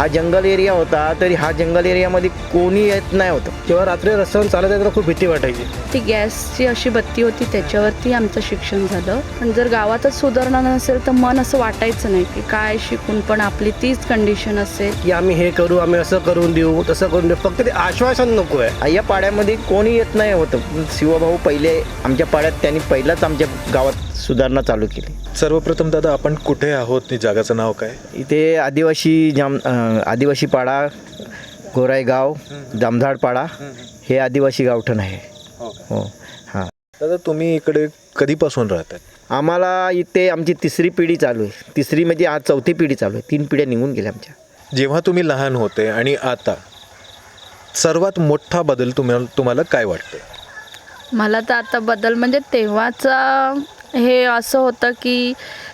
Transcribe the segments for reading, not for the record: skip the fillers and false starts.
हा जंगल एरिया होता, तरी हा जंगल एरियामध्ये कोणी येत नाही होतं. जेव्हा रात्री रस्त्यावर चालत येताना खूप भीती वाटायची. ती गॅसची अशी बत्ती होती, त्याच्यावरती आमचं शिक्षण झालं. पण जर गावातच सुधारणा नसेल तर मन असं वाटायचं नाही की काय शिकून पण आपली तीच कंडिशन असेल की आम्ही हे करू, आम्ही असं करून देऊ, तसं करून देऊ, फक्त ते आश्वासन नको आहे. या पाड्यामध्ये कोणी येत नाही होतं. शिवभाऊ पहिले आमच्या पाड्यात त्यांनी पहिलाच आमच्या गावात सुधारणा चालू केली. सर्वप्रथम दादा, आपण कुठे आहोत? त्या जागाचं नाव काय? इथे आदिवासी पाडा, गोराई गाव, जामधाड पाडा हे आदिवासी गावठण आहे. हो हां. दादा, तुम्ही इकडे कधीपासून राहतात? आम्हाला इथे आमची तिसरी पिढी चालू आहे. तिसरी म्हणजे आज चौथी पिढी चालू आहे. 3 पिढ्या निघून गेल्या आमच्या. जेव्हा तुम्ही लहान होते आणि आता सर्वात मोठा बदल तुम्हाला काय वाटतं? मला तर आता बदल म्हणजे तेव्हाचा हे असं होतं की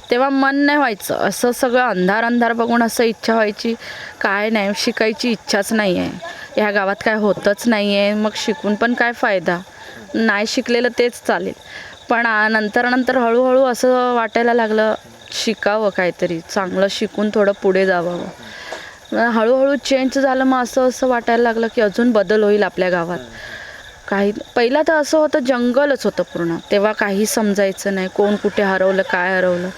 तेव्हा मन नाही व्हायचं, असं सगळं अंधार अंधार बघून असं इच्छा व्हायची काय नाही, शिकायची इच्छाच नाही आहे, ह्या गावात काय होतच नाही आहे, मग शिकून पण काय फायदा, नाही शिकलेलं तेच चालेल. पण नंतर हळूहळू असं वाटायला लागलं शिकावं, काहीतरी चांगलं शिकून थोडं पुढे जावं. हळूहळू चेंज झालं. मग असं वाटायला लागलं की अजून बदल होईल आपल्या गावात. काही पहिला तर असं होतं जंगलच होतं पूर्ण, तेव्हा काही समजायचं नाही, कोण कुठे हरवलं काय हरवलं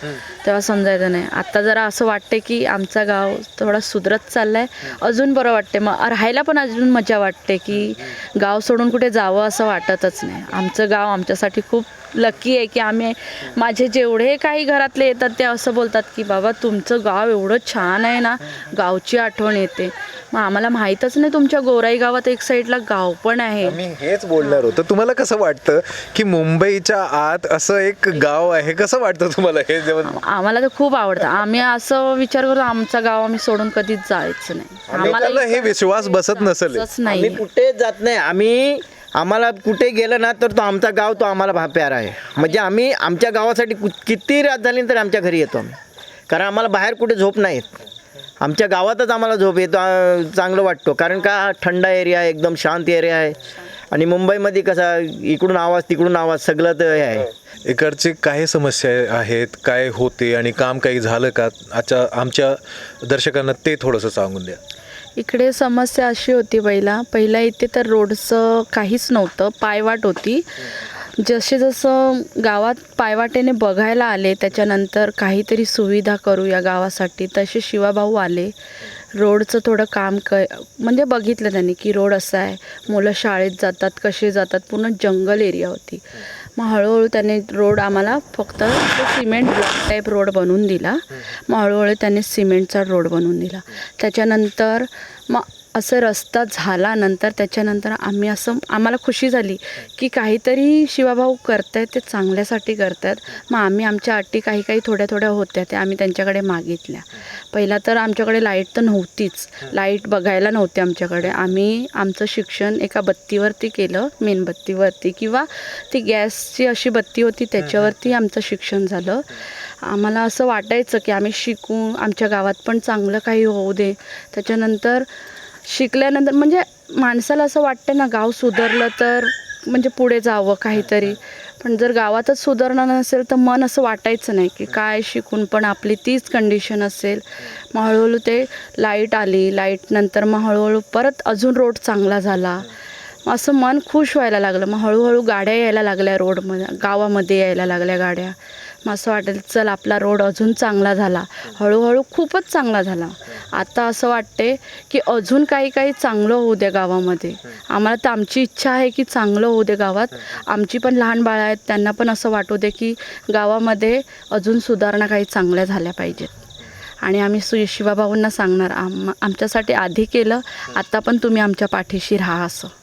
तेव्हा समजायचं नाही. आता जरा असं वाटते की आमचा गाव थोडा सुधरत चाललाय, अजून बरं वाटते. मग राहायला पण अजून मजा वाटते की गाव सोडून कुठे जावं असं वाटतच नाही. आमचं गाव आमच्यासाठी खूप लकी आहे की माझे जेवढे काही घरातले येतात ते असं बोलतात की बाबा तुमचं गाव एवढं छान आहे ना, गावची आठवण येते. मग आम्हाला माहीतच नाही तुमच्या गोराई गावात एक साईडला गाव पण आहे. मी हेच बोलणार होतो. तुम्हाला कसं वाटतं की मुंबईच्या आत असं एक गाव आहे? कसं वाटतं तुम्हाला हे जेव्हा? आम्हाला तर खूप आवडतं. आम्ही असं विचार करतो आमचं गाव आम्ही सोडून कधीच जायचं नाही. लोकांना हे विश्वास बसत नसेल. नाही आम्ही कुठे जात नाही. आम्हाला कुठे गेलं ना तर तो आमचा गाव, तो आम्हाला प्यारा आहे. म्हणजे आम्ही आमच्या गावासाठी किती रात झाली तरी आमच्या घरी येतो आम्ही, कारण आम्हाला बाहेर कुठे झोप नाही येत. आमच्या गावातच आम्हाला झोप येतो, चांगलं वाटतो. कारण का थंड एरिया आहे, एकदम शांत एरिया आहे. आणि मुंबईमध्ये कसा इकडून आवाज तिकडून आवाज सगळं तर हे आहे. इकडचे काय समस्या आहेत, काय होते आणि काम काही झालं का? आमच्या दर्शकांना ते थोडंसं सांगून द्या. इकडे समस्या अशी होती, पहिला इथे तर रोडचं काहीच नव्हतं, पायवाट होती. जसं गावात पायवाटेने बघायला आले, त्याच्यानंतर काहीतरी सुविधा करू या गावासाठी, तसे शिवाभाऊ आले. रोडचं थोडं काम म्हणजे बघितलं त्यांनी की रोड असा आहे, मुलं शाळेत जातात, कसे जातात, पूर्ण जंगल एरिया होती. मग हळूहळू त्याने रोड आम्हाला फक्त सिमेंट ब्लॉक टाईप रोड बनवून दिला. मग हळूहळू त्याने सिमेंटचा रोड बनवून दिला. त्याच्यानंतर मग असं रस्ता झाला. त्याच्यानंतर आम्हाला खुशी झाली की काहीतरी शिवाभाऊ करतायत, ते चांगल्यासाठी करतात. मग आम्ही आमच्या अटी काही थोड्या होत्या त्या आम्ही त्यांच्याकडे मागितल्या. पहिला तर आमच्याकडे लाईट तर नव्हतीच, लाईट बघायला नव्हती आमच्याकडे. आम्ही आमचं शिक्षण एका बत्तीवरती केलं, मेणबत्तीवरती, किंवा ती गॅसची अशी बत्ती होती त्याच्यावरती आमचं शिक्षण झालं. आम्हाला असं वाटायचं की आम्ही शिकू, आमच्या गावात पण चांगलं काही होऊ दे. त्याच्यानंतर शिकल्यानंतर म्हणजे माणसाला असं वाटतं ना, गाव सुधारलं तर म्हणजे पुढे जावं काहीतरी. पण जर गावातच सुधारणा नसेल तर मन असं वाटायचं नाही की काय शिकून पण आपली तीच कंडिशन असेल. मग हळूहळू ते लाईट आली, लाईट नंतर मग हळूहळू परत अजून रोड चांगला झाला. मग असं मन खुश व्हायला लागलं. मग हळूहळू गाड्या यायला लागल्या रोडमध्ये, गावामध्ये यायला लागल्या गाड्या. मग असं वाटेल चल आपला रोड अजून चांगला झाला, हळूहळू खूपच चांगला झाला. आता असं वाटते की अजून काही चांगलं होऊ दे गावामध्ये. आम्हाला तर आमची इच्छा आहे की चांगलं होऊ दे गावात. आमची पण लहान बाळं आहेत, त्यांना पण असं वाटू दे की गावामध्ये अजून सुधारणा काही चांगल्या झाल्या पाहिजेत. आणि आम्ही शिवाभाऊंना सांगणार आमच्यासाठी आधी केलं, आता पण तुम्ही आमच्या पाठीशी राहा, असं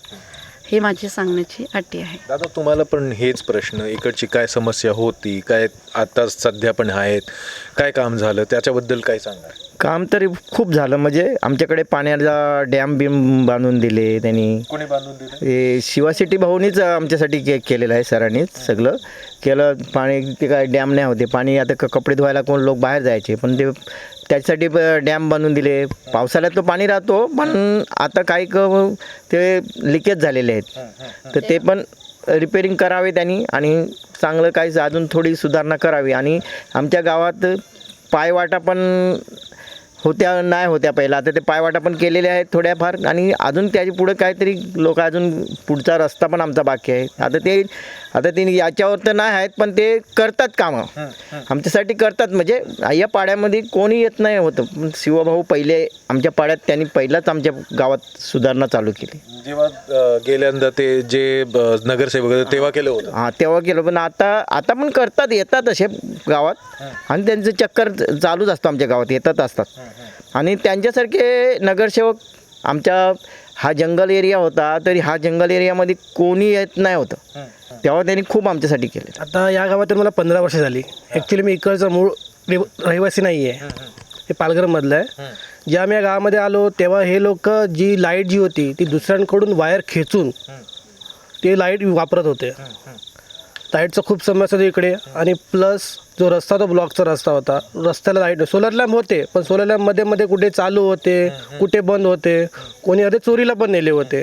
हे माझी सांगण्याची अटी आहे. दादा, तुम्हाला पण हेच प्रश्न, इकडची काय समस्या होती, काय आता सध्या पण आहेत, काय काम झालं त्याच्याबद्दल काय सांगा? काम तरी खूप झालं. म्हणजे आमच्याकडे पाण्याचा डॅम बांधून दिले त्यांनी. कोणी बांधून दिलं? हे शिवासिटी भाऊनीच आमच्यासाठी केलेलं आहे, सरांनीच सगळं केलं. पाणी ते काय डॅम नाही होते, पाणी आता कपडे धुवायला कोण लोक बाहेर जायचे, पण ते त्याच्यासाठी डॅम बांधून दिले. पावसाळ्यात तो पाणी राहतो, पण आता काही ते लिकेज झालेले आहेत, तर ते पण रिपेरिंग करावे त्यांनी आणि चांगलं काही अजून थोडी सुधारणा करावी. आणि आमच्या गावात पायवाटा पण होत्या नाही होत्या पहिला, आता ते पायवाटा पण केलेले आहेत थोड्याफार, आणि अजून त्याच्या पुढे काहीतरी लोक अजून पुढचा रस्ता पण आमचा बाकी आहे. आता ते याच्यावर तर नाही आहेत, पण ते करतात कामं आमच्यासाठी करतात. म्हणजे या पाड्यामध्ये कोणी येत नाही होतं, पण शिवभाऊ पहिले आमच्या पाड्यात त्यांनी पहिलाच आमच्या गावात सुधारणा चालू केली. जेव्हा गेल्यानंतर ते जे नगरसेवक होते तेव्हा केलं होतं. हां, तेव्हा केलं, पण आता पण करतात, येतात असे गावात, आणि त्यांचं चक्कर चालूच असतं आमच्या गावात, येतात असतात. आणि त्यांच्यासारखे नगरसेवक आमच्या हा जंगल एरिया होता, तरी हा जंगल एरियामध्ये कोणी येत नाही होतं, तेव्हा त्यांनी खूप आमच्यासाठी केले. आता या गावात मला 15 वर्ष झाली. ॲक्च्युली मी इकडचं मूळ रहिवासी नाही आहे, हे पालघरमधलं आहे. जेव्हा आम्ही या गावामध्ये आलो तेव्हा हे लोक जी लाईट जी होती ती दुसऱ्यांकडून वायर खेचून ते लाईट वापरत होते. लाईटचं खूप समस्या होती इकडे. आणि प्लस जो रस्ता तो ब्लॉकचा रस्ता होता, रस्त्याला लाईट सोलर लॅम्प होते, पण सोलर लॅम्प मध्ये मध्ये कुठे चालू होते, कुठे बंद होते, कोणी अरे चोरीला पण नेले होते.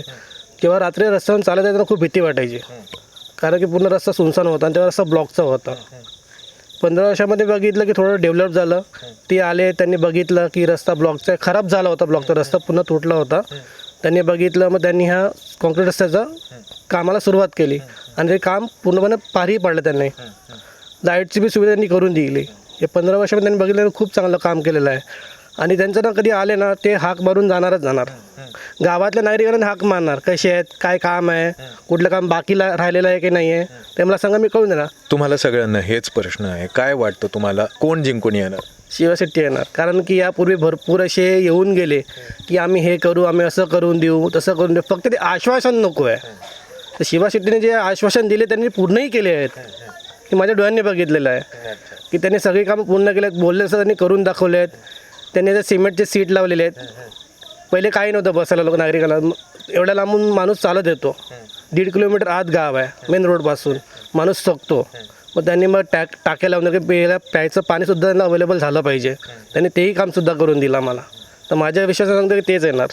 तेव्हा रात्री रस्त्यावर चालत येताना खूप भीती वाटायची, कारण की पूर्ण रस्ता सुनसान होता आणि तेव्हा रस्ता ब्लॉकचा होता. 15 वर्षामध्ये बघितलं की थोडं डेव्हलप झालं. ते आले, त्यांनी बघितलं की रस्ता ब्लॉकचा खराब झाला होता, ब्लॉकचा रस्ता पुन्हा तुटला होता. त्यांनी बघितलं, मग त्यांनी ह्या कॉन्क्रीट रस्त्याचं कामाला सुरुवात केली आणि ते काम पूर्णपणे पारही पाडलं. त्यांनी लाईटची बी सुविधा त्यांनी करून दिली. हे 15 वर्षामध्ये त्यांनी बघितलं, खूप चांगलं काम केलेलं आहे. आणि त्यांचं ना कधी आले ना ते हाक मारून जाणारच जाणार. गावातल्या नागरिकांना हाक मारणार, कसे आहेत, काय काम आहे, कुठलं काम बाकी राहिलेलं आहे की नाही आहे, ते मला सांगा, मी कळून देणार. तुम्हाला सगळ्यांना हेच प्रश्न आहे, काय वाटतं तुम्हाला कोण जिंकून येणार? शिवशेट्टी येणार. कारण की यापूर्वी भरपूर असे येऊन गेले की आम्ही हे करू, आम्ही असं करून देऊ, तसं करून देऊ, फक्त ते आश्वासन नको आहे. तर शिवा शेट्टीने जे आश्वासन दिले त्यांनी पूर्णही केले आहेत, की माझ्या डोळ्यांनी बघितलेलं आहे की त्यांनी सगळी कामं पूर्ण केले आहेत. बोलले असं त्यांनी करून दाखवले आहेत. त्यांनी ते सिमेंटचे सीट लावलेले आहेत. पहिले काही नव्हतं बसायला लोक नागरिकाला, एवढ्या लांबून माणूस चालत येतो, 1.5 किलोमीटर आत गाव आहे मेन रोडपासून, माणूस थकतो. मग त्यांनी मग टाक्या लावून की प्यायचं पाणीसुद्धा त्यांना अवेलेबल झालं पाहिजे. त्यांनी तेही कामसुद्धा करून दिलं मला. तर माझ्या विश्वासात सांगतो की तेच येणार.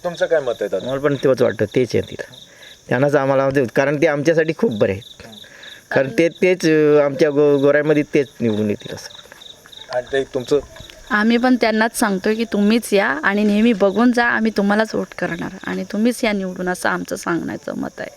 तुमचं काय मत आहे दादा? मला पण तेच वाटतं, तेच येतील, त्यांनाच आम्हाला कारण ते आमच्यासाठी खूप बरे आहेत. कारण तेच आमच्या गोऱ्यामध्ये तेच निवडून येतील असं. आणि ते तुमचं? आम्ही पण त्यांनाच सांगतोय की तुम्हीच या आणि नेहमी बघून जा, आम्ही तुम्हालाच वोट करणार आणि तुम्हीच या निवडून, असं आमचं सांगण्याचं मत आहे.